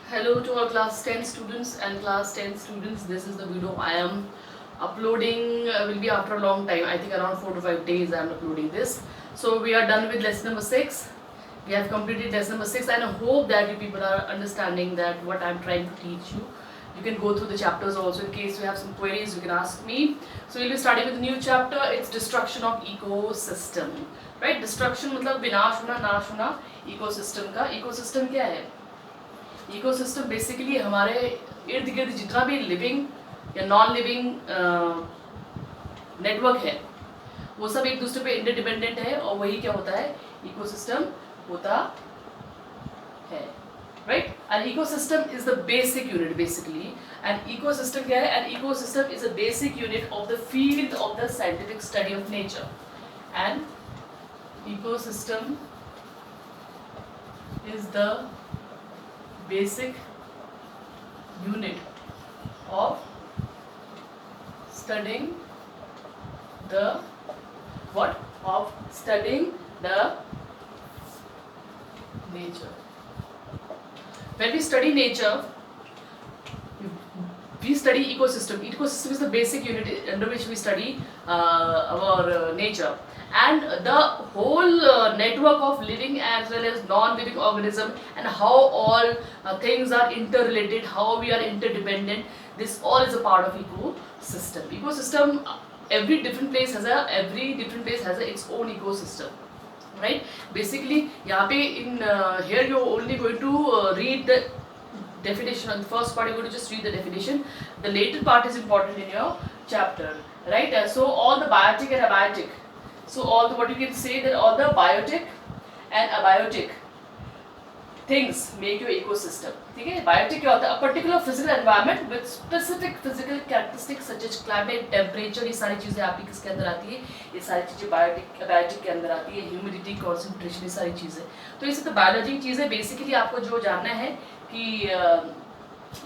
Hello to all class 10 students and class 10 students. This is the video I am uploading. Will be after a long time. I think around 4 to 5 days I am uploading this. So we are done with lesson number 6. We have completed lesson number 6 and I hope that you people are understanding that what I am trying to teach you. You can go through the chapters also. In case you have some queries, you can ask me. So we'll be starting with a new chapter. It's destruction of ecosystem. Right? Destruction मतलब विनाश होना, नाश होना ecosystem का. Ecosystem क्या है? Ecosystem basically हमारे इर्द गिर्द जितना भी लिविंग या नॉन लिविंग नेटवर्क है वो सब एक दूसरे पे इंटरडिपेंडेंट है और वही क्या होता है इकोसिस्टम होता है right. And ecosystem is the basic unit basically. And ecosystem क्या है? And ecosystem is a basic unit of the field of the scientific study of nature. And ecosystem is the basic unit of studying the what of studying the nature. When we study nature, we study ecosystem. Ecosystem is the basic unit under which we study our nature, and the whole network of living as well as non-living organism, and how all things are interrelated, how we are interdependent. This all is a part of ecosystem. Ecosystem, every different place has its own ecosystem, right? Basically यहाँ पे in here you only going to read the definition. On the first part you're going to just read the definition. The later part is important in your chapter, right? So all the biotic and abiotic, so all the what you can say that all the biotic and abiotic things make your ecosystem. ठीक है? Biotic क्या होता है? A particular physical environment with specific physical characteristics such as climate, temperature. ये सारी चीज़ें आपकी किसके अंदर आती है? ये सारी चीज़ें biotic के अंदर आती है. Humidity, concentration, ये सारी चीज़ें. तो ये सब तो बायोलॉजी की चीज़ें. बेसिकली आपको जो जानना है कि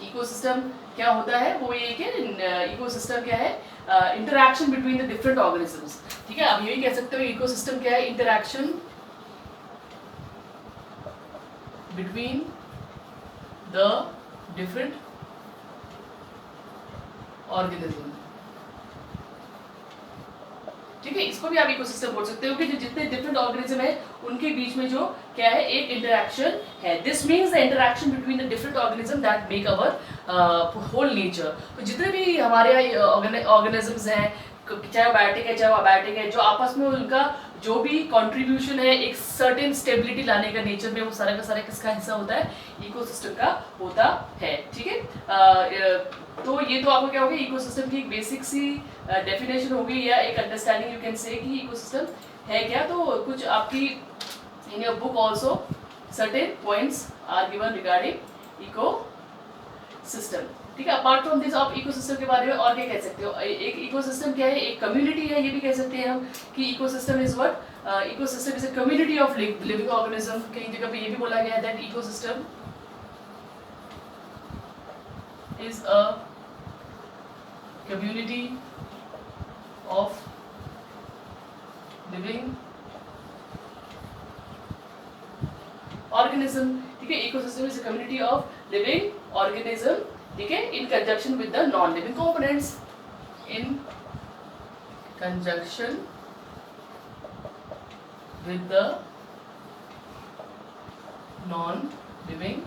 इकोसिस्टम क्या होता है वो ये कि इकोसिस्टम क्या है? Interaction between the different organisms. ठीक है, आप यही कह सकते हो इकोसिस्टम क्या है? Interaction between the different organism. ठीक है, इसको भी आप इकोसिस्टम बोल सकते हो कि जो जितने डिफरेंट ऑर्गेनिज्म है उनके बीच में जो क्या है एक इंटरैक्शन है. This means the interaction between the different organism that make our whole nature. तो जितने भी हमारे ऑर्गेनिजम्स हैं, चाहे वो बायोटिक है चाहे वो अबायोटिक है, जो आपस में उनका जो भी कंट्रीब्यूशन है एक सर्टेन स्टेबिलिटी लाने का नेचर में, वो सारा का सारा किसका हिस्सा होता है? इकोसिस्टम का होता है. ठीक है, तो ये तो आपको क्या हो गया? इकोसिस्टम की एक बेसिक सी डेफिनेशन हो गई या एक अंडरस्टैंडिंग यू कैन से कि इकोसिस्टम है क्या. तो कुछ आपकी in your book also certain points are given regarding ecosystem. ठीक है, अपार्ट फ्रॉम दिस आप इकोसिस्टम के बारे में और क्या कह सकते हो? एक इकोसिस्टम क्या है? एक कम्युनिटी है. ये भी कह सकते हैं हम कि ecosystem is what? Ecosystem is a community of living organism. कहीं जगह पे ये भी बोला गया है that ecosystem is a community of living organism. ठीक है, ecosystem is a community of living organism. ठीक है, इन conjunction with the non living components. In conjunction with the non living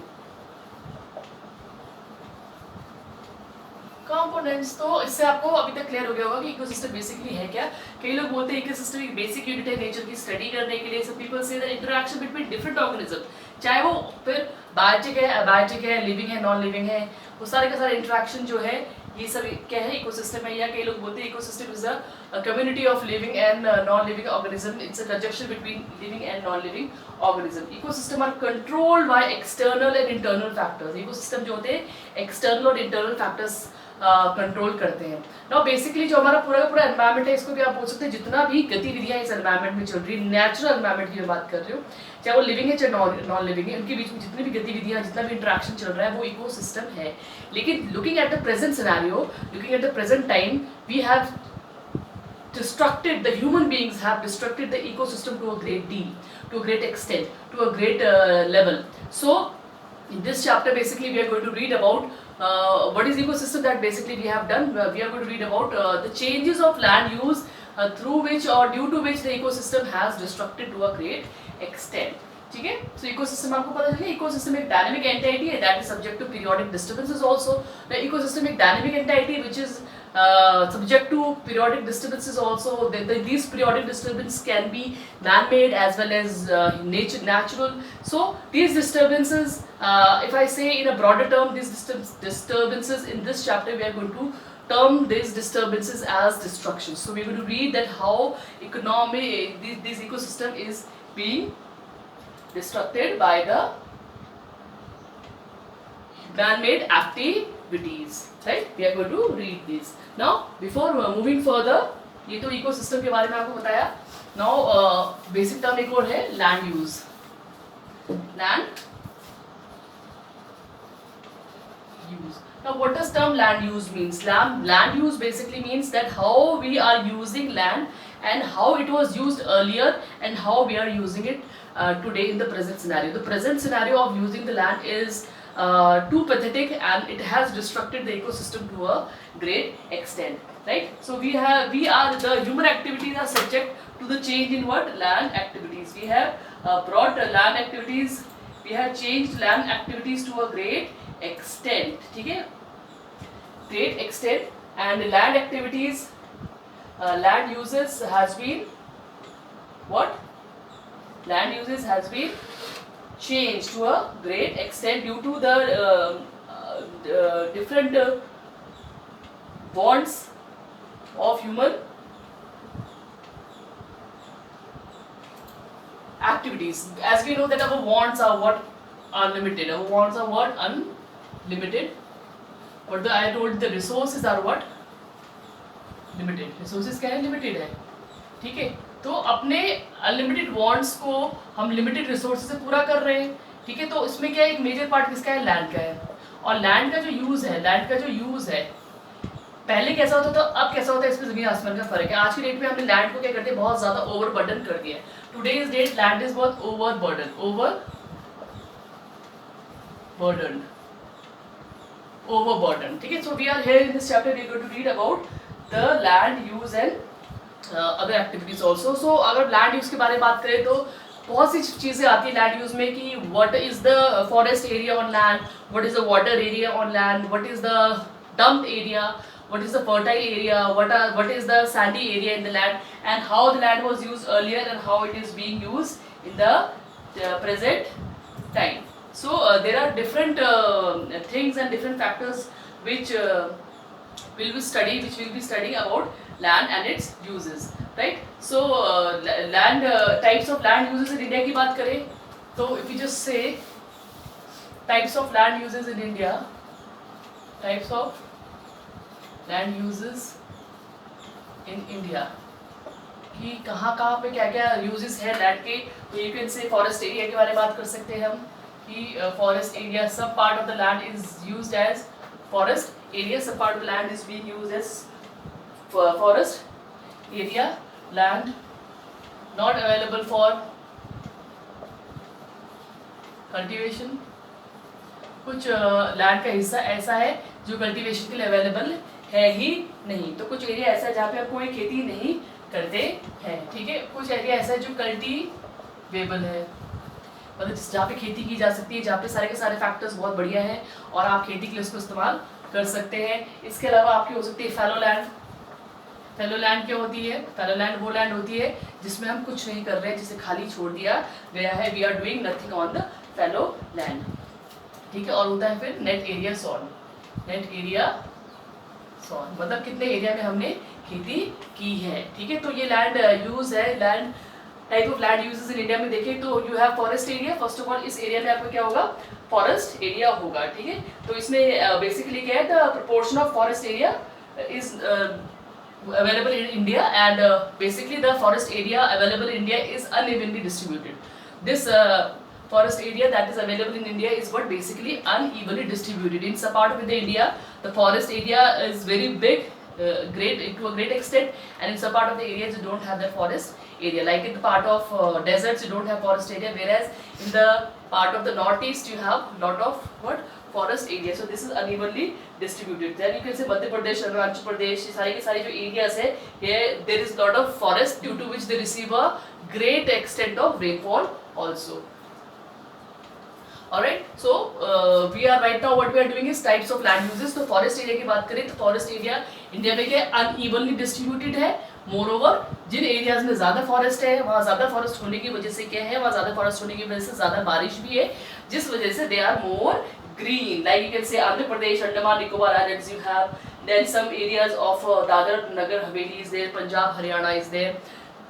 components. तो इससे आपको अभी तक क्लियर हो गया होगा कि इकोसिस्टम बेसिकली है क्या. कई लोग बोलते हैं इकोसिस्टम एक बेसिक यूनिट है नेचर की स्टडी करने के लिए. सब पीपल से the interaction between different organism, चाहे वो फिर बायोटिक है, अबायोटिक है, लिविंग है, नॉन लिविंग है, वो सारे का सारा इंटरैक्शन जो है ये सब क्या है? इकोसिस्टम है. या कई लोग बोलते हैं ecosystem is a community of living and non living organism. It's a conjunction between living and non living organism. Ecosystem are controlled by external and internal factors. Ecosystem जो होते हैं एक्सटर्नल और इंटरनल फैक्टर्स कंट्रोल करते हैं. Now basically जो हमारा पूरा का पूरा एनवायरनमेंट है, इसको भी आप बोल सकते हैं जितना भी गतिविधियां इस एनवायरनमेंट में चल रही है, नेचुरल एनवायरनमेंट की मैं बात कर रही हूँ, चाहे वो लिविंग है चाहे नॉन लिविंग है, उनके बीच में जितनी भी गतिविधियां, जितना भी इंटरेक्शन चल रहा है वो इकोसिस्टम है. लेकिन looking at the present scenario, looking at the present time, we have the human beings have destructed the ecosystem to a great deal, to a great extent, to a great level. So In this chapter basically we are going to read about what is ecosystem, that basically we have done. We are going to read about the changes of land use through which or due to which the ecosystem has destructed to a great extent. ठीक है, so ecosystem आपको पता चलिए, ecosystem एक dynamic entity है that is subject to periodic disturbances also. The ecosystem एक dynamic entity which is subject to periodic disturbances also. These periodic disturbances can be man-made as well as natural. So these disturbances, if I say in a broader term, these disturbances in this chapter we are going to term these disturbances as destruction. So we are going to read that how this ecosystem is being destructed by the man-made activities. Right? We are going to read this. Now, before moving further, ये तो ecosystem के बारे में आपको बताया. Now, basic term एक और है land use. Land use. Now, what does term land use means? Land use basically means that how we are using land and how it was used earlier and how we are using it today in the present scenario. The present scenario of using the land is too pathetic and it has destructed the ecosystem to a great extent. Right? So we are the human activities are subject to the change in what? Land activities. We have brought land activities. We have changed land activities to a great extent. ठीक है? Great extent, and land activities, land uses has been what? Land uses has been changed to a great extent due to the different wants of human activities. As we know that our wants are what? Unlimited. Our wants are what? Unlimited. But I told the resources are what? Limited. Resources क्या है? Limited है. ठीक है, तो अपने unlimited wants को हम limited resources से पूरा कर रहे हैं. ठीक है, तो इसमें क्या है? एक मेजर पार्ट किसका है? लैंड का है. और लैंड का जो यूज़ है पहले कैसा होता था, अब कैसा होता है, इसमें ज़मीन आसमान का फर्क है. आज की डेट में हमने लैंड को क्या करते हैं? बहुत ज़्यादा ओवरबर्डन कर दिया है. टुडेज डेट लैंड इज बहुत overburdened. ठीक है, so we are here in this chapter we are going to read about the land use and other activities also. So अगर land use के बारे में बात करें तो बहुत सी चीज़ें आती है land use में कि what is the forest area on land, what is the water area on land, what is the dump area, what is the fertile area, what is the sandy area in the land, and how the land was used earlier and how it is being used in the present time. So there are different things and different factors which we'll be studying about land and its uses, right? So land types of land uses in India की बात करें तो if you just say types of land uses in India, types of land uses in India कि कहाँ पे क्या क्या uses है land के, तो you can say forest area के बारे में बात कर सकते हैं हम कि forest area, some part of the land is used as forest area, some part of the land is being used as forest area. Land not available for cultivation. कुछ land का हिस्सा ऐसा है जो cultivation के लिए available है ही नहीं, तो कुछ एरिया ऐसा है जहाँ पे आप कोई खेती नहीं करते हैं. ठीक है, कुछ एरिया ऐसा है जो कल्टीवेबल है, मतलब जहाँ पे खेती की जा सकती है, जहाँ पे सारे के सारे फैक्टर्स बहुत बढ़िया हैं और आप खेती के लिए उसको इस्तेमाल कर सकते हैं. इसके अलावा आपकी हो सकती है फैलो लैंड. फैलो लैंड क्या होती है? फैलो लैंड वो लैंड होती है जिसमें हम कुछ नहीं कर रहे हैं, जिसे खाली छोड़ दिया गया है. We are doing nothing on the fallow land. ठीक है, और होता है फिर net area sown. Net area sown मतलब कितने एरिया में हमने खेती की है. ठीक है, तो ये लैंड यूज है. Land type of land uses in India में देखें तो you have forest area. First of all इस एरिया में आपका क्या होगा? फॉरेस्ट एरिया होगा. ठीक है, तो इसमें बेसिकली क्या है? The proportion of forest area is available in India, and basically the forest area available in India is unevenly distributed. This forest area that is available in India is what basically unevenly distributed. In some part of India the forest area is very big, great to a great extent, and in some part of the areas you don't have that forest area. Like in the part of deserts you don't have forest area, whereas in the part of the northeast you have lot of what forest area, so this is unevenly distributed. Then you can say Madhya Pradesh, Arunachal Pradesh, ये सारे के सारे जो areas है, here there is lot of forest due to which they receive a great extent of rainfall also. Alright, so we are right now what we are doing is types of land uses. तो forest area की बात करें तो forest area India में क्या unevenly distributed है. Moreover, जिन areas में ज़्यादा फॉरेस्ट है वहाँ ज़्यादा फॉरेस्ट होने की वजह से क्या है, वहाँ ज़्यादा फॉरेस्ट होने की वजह से ज़्यादा बारिश भी है, जिस वजह से they are more green. Like you can say Andhra Pradesh, Andaman Nicobar Islands you have, then some areas of Dadar Nagar Haveli is there, Punjab Haryana is there,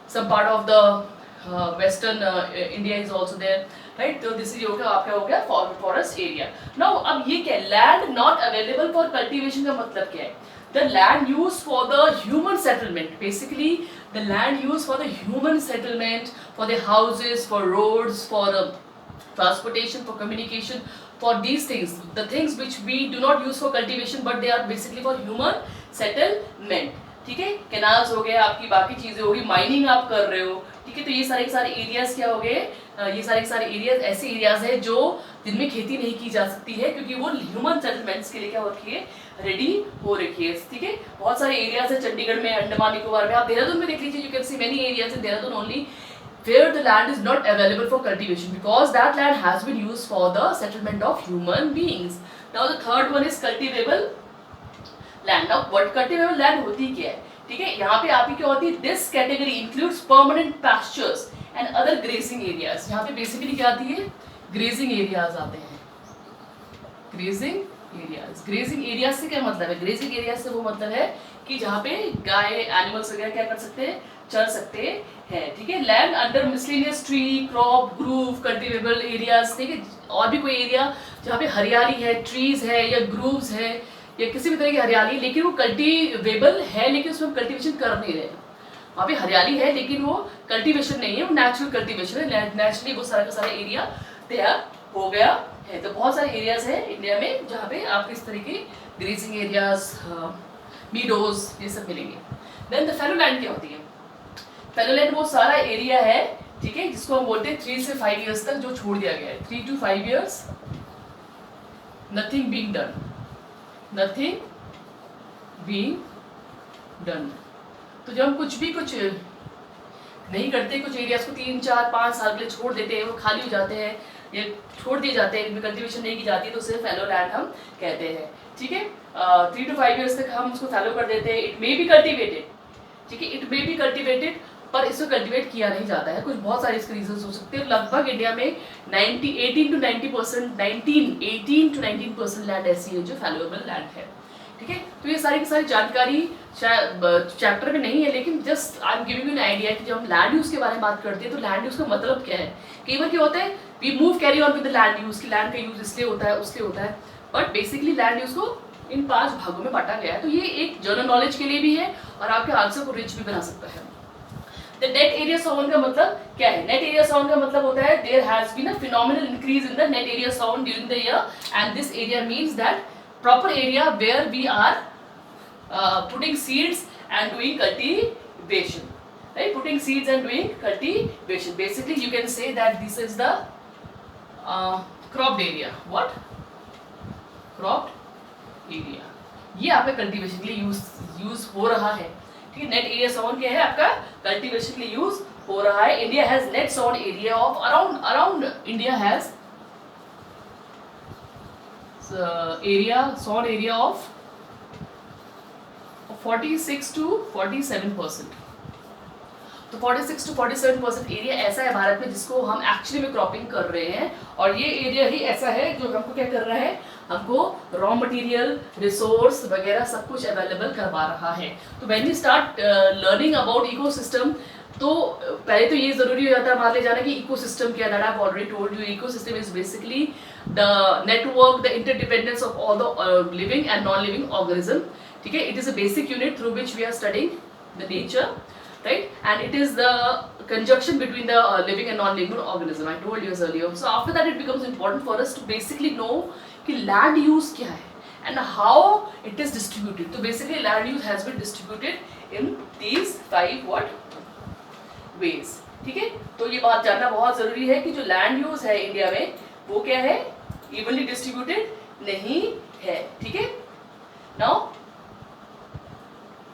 some part of the western India is also there, right? तो this is हो गया आपका हो गया forest area. Now अब ये क्या land not available for cultivation का मतलब क्या है? The land used for the human settlement, basically the land used for the human settlement, for the houses, for roads, for transportation, for communication, for these things, the things which we do not use for cultivation but they are basically for human settlement. ठीक है, canals हो गए, आपकी बाकी चीजें होगी, mining आप कर रहे हो, ठीक है, तो ये सारे के सारे एरियाज क्या हो गए, ये सारे के सारे एरियाज ऐसे एरियाज है जो जिनमें खेती नहीं की जा सकती है क्योंकि वो ह्यूमन सेटलमेंट्स के लिए क्या हो रखी है, रेडी हो रखी है. ठीक है, बहुत सारे एरियाज है चंडीगढ़ में, अंडमान निकोबार में, आप देहरादून में देख लीजिए, you can see many areas in Dehradun only where the land is not available for cultivation because that land has been used for the settlement of human beings. Now the third one is cultivable land. Now what cultivable land होती क्या है, ठीक है, यहाँ पे आपकी क्या होती है, this category includes permanent pastures and other grazing areas. यहाँ पे basically क्या आती है, grazing areas आते हैं, grazing areas. grazing areas से क्या मतलब है, grazing areas से वो मतलब है कि जहाँ पे गाय एनिमल्स वगैरह क्या कर सकते हैं, चल सकते हैं. ठीक है, land under miscellaneous tree, crop, groove, cultivable areas. ठीक है, और भी कोई एरिया जहाँ पे हरियाली है, ट्रीज है या ग्रूव्स है या किसी भी तरह की हरियाली, लेकिन वो कल्टिवेबल है लेकिन उसमें हम कल्टिवेशन कर नहीं रहे. वहाँ पे हरियाली है लेकिन वो कल्टिवेशन नहीं है, वो नेचुरल कल्टिवेशन है. नेचुरली वो सारा का सारा एरिया तैयार हो गया है. तो बहुत सारे एरियाज है इंडिया में जहाँ पे आपको इस तरह के ग्रेजिंग एरियाज, मीडोज, ये सब मिलेंगे. देन द फैलो लैंड क्या होती है, फैलो लैंड वो सारा एरिया है, ठीक है, जिसको हम बोलते हैं 3 से 5 इयर्स तक जो छोड़ दिया गया है. 3 to 5 years nothing being done, nothing being done. तो जब हम कुछ नहीं करते, कुछ एरियाज को 3, 4, 5 साल के लिए छोड़ देते हैं, वो खाली हो जाते हैं या छोड़ दिए जाते हैं, इनमें कल्टिवेशन नहीं की जाती, तो उसे फैलो लैंड हम कहते हैं. ठीक है, 3 to 5 years तक हम उसको फैलो कर देते हैं. इट मे बी कल्टिवेटेड, ठीक है, इट मे बी कल्टिवेटेड, पर इसको कल्टिवेट किया नहीं जाता है. कुछ बहुत सारे इसके रीजंस हो सकते हैं. लगभग इंडिया में 18 to 19% लैंड ऐसी है जो फैलोएबल लैंड है. ठीक है, तो ये सारी की सारी जानकारी चैप्टर में नहीं है, लेकिन just I am giving you an idea कि जब हम लैंड यूज के बारे में बात करते हैं तो लैंड यूज का मतलब क्या है. कई बार क्या होता है, we move carry on with the land use, की लैंड का यूज इसलिए होता है उसलिए होता है, बट बेसिकली लैंड यूज को इन 5 भागों में बांटा गया है. तो ये एक जनरल नॉलेज के लिए भी है और आपके आंसर को रिच भी बना सकता है. द नेट एरिया सॉन का मतलब क्या है, नेट एरिया सॉन का मतलब होता है there has been a phenomenal increase in the net area sown during the year and this area means that proper area where we are putting seeds and doing cultivation, right? Putting seeds and doing cultivation. Basically you can say that this is the cropped area. What? Cropped area. ये आपका cultivation के लिए use हो रहा है. ठीक है, net area sworn क्या है आपका, कल्टीवेशन के लिए यूज हो रहा है. India has net sown area of around India has sown area of 46 to 47%. तो 46 to 47% एरिया ऐसा है भारत में जिसको हम एक्चुअली में क्रॉपिंग कर रहे हैं, और ये एरिया ही ऐसा है जो हमको क्या कर रहा है, हमको रॉ मटेरियल, रिसोर्स वगैरह सब कुछ अवेलेबल करवा रहा है. तो when you start learning about ecosystem, तो पहले तो ये जरूरी हो जाता है मान ले जाना कि इकोसिस्टम क्या है. I've already told you ecosystem is basically the network, the interdependence of all the living and non-living organism. ठीक है, it is a basic unit through which we are studying the nature, right? And it is the conjunction between the living and non-living organism. I told you earlier. So after that it becomes important for us to basically know कि land use क्या है and how it is distributed. तो basically land use has been distributed in these 5 ways. ठीक है, तो ये बात जानना बहुत जरूरी है कि जो लैंड यूज है इंडिया में वो क्या है, इवनली डिस्ट्रीब्यूटेड नहीं है, ठीक है। नाउ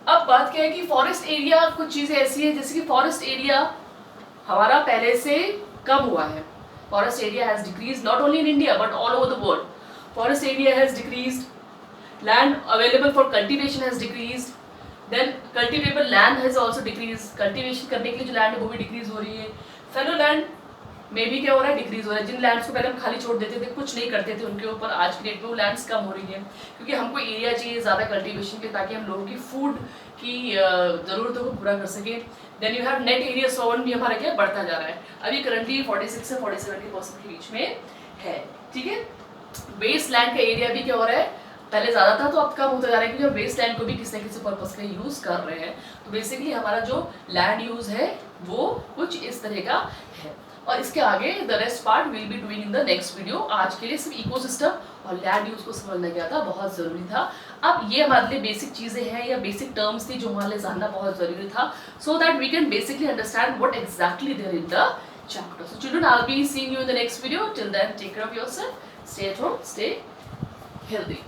अब बात क्या है कि फॉरेस्ट एरिया, कुछ चीजें ऐसी है जैसे कि फॉरेस्ट एरिया हमारा पहले से कम हुआ है। Forest area has decrease not only in India but all over the world. Forest area has decreased, land available for cultivation has decreased, then cultivable land has also decrease, cultivation करने के लिए जो लैंड है वो भी decrease हो रही है। फेलो लैंड में भी क्या हो रहा है, डिक्रीज हो रहा है। जिन लैंड्स को पहले हम खाली छोड़ देते थे, कुछ नहीं करते थे उनके ऊपर, आज की डेट में वो लैंड्स कम हो रही है क्योंकि हमको एरिया चाहिए ज़्यादा कल्टीवेशन के, ताकि हम लोगों की फूड की ज़रूरतों को पूरा कर सके। Then you have net area sown भी हमारा क्या बढ़ता जा रहा है, अभी करंटली 46 से 47% के बीच में है, ठीक है। वेस्ट लैंड का एरिया भी क्या हो रहा है, पहले ज़्यादा था तो अब कम होता जा रहा है क्योंकि हम वेस्ट लैंड को भी किसी न किसी पर्पज़ का यूज़ कर रहे हैं। तो बेसिकली हमारा जो लैंड यूज़ है वो कुछ इस तरह का है, और इसके आगे the rest part will be doing in the next video. आज के लिए सिर्फ इकोसिस्टम और लैंड यूज़ को समझना क्या था, बहुत ज़रूरी था। अब ये हमारे लिए बेसिक चीज़ें हैं या बेसिक टर्म्स थी जो हमारे लिए जानना बहुत ज़रूरी था, so that we can basically understand what exactly there in the chapter. So children, I'll be seeing you in the next video. Till then, take care of yourself, stay at home, stay healthy.